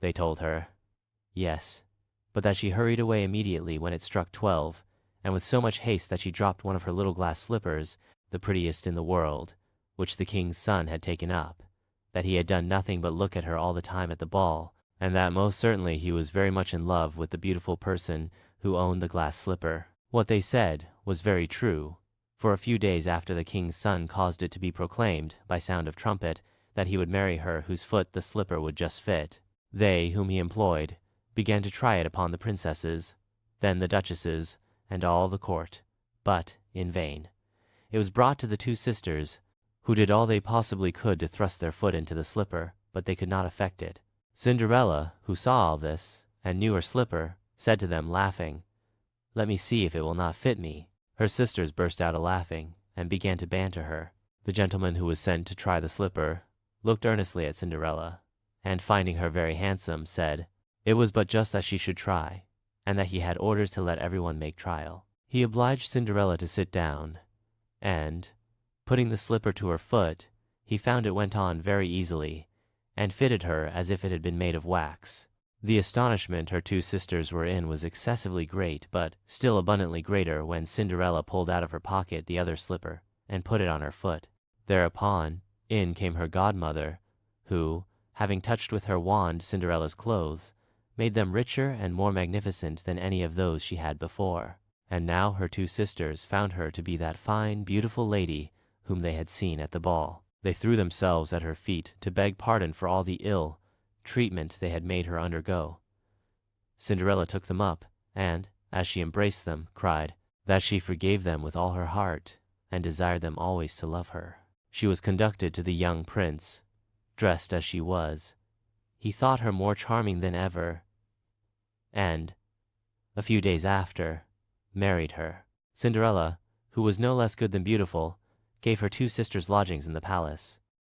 they told her. Yes, but that she hurried away immediately when it struck 12, and with so much haste that she dropped one of her little glass slippers, the prettiest in the world, which the king's son had taken up, that he had done nothing but look at her all the time at the ball, and that most certainly he was very much in love with the beautiful person who owned the glass slipper. What they said was very true, for a few days after the king's son caused it to be proclaimed, by sound of trumpet, that he would marry her whose foot the slipper would just fit. They, whom he employed, began to try it upon the princesses, then the duchesses, and all the court, but in vain. It was brought to the two sisters, who did all they possibly could to thrust their foot into the slipper, but they could not effect it. Cinderella, who saw all this, and knew her slipper, said to them, laughing, "Let me see if it will not fit me." Her sisters burst out a-laughing, and began to banter her. The gentleman who was sent to try the slipper looked earnestly at Cinderella, and finding her very handsome, said it was but just that she should try, and that he had orders to let everyone make trial. He obliged Cinderella to sit down, and, putting the slipper to her foot, he found it went on very easily, and fitted her as if it had been made of wax. The astonishment her two sisters were in was excessively great, but still abundantly greater when Cinderella pulled out of her pocket the other slipper, and put it on her foot. Thereupon, in came her godmother, who, having touched with her wand Cinderella's clothes, made them richer and more magnificent than any of those she had before. And now her two sisters found her to be that fine, beautiful lady whom they had seen at the ball. They threw themselves at her feet to beg pardon for all the ill treatment they had made her undergo. Cinderella took them up, and, as she embraced them, cried that she forgave them with all her heart, and desired them always to love her. She was conducted to the young prince, dressed as she was. He thought her more charming than ever, and, a few days after, married her. Cinderella, who was no less good than beautiful, gave her two sisters lodgings in the palace.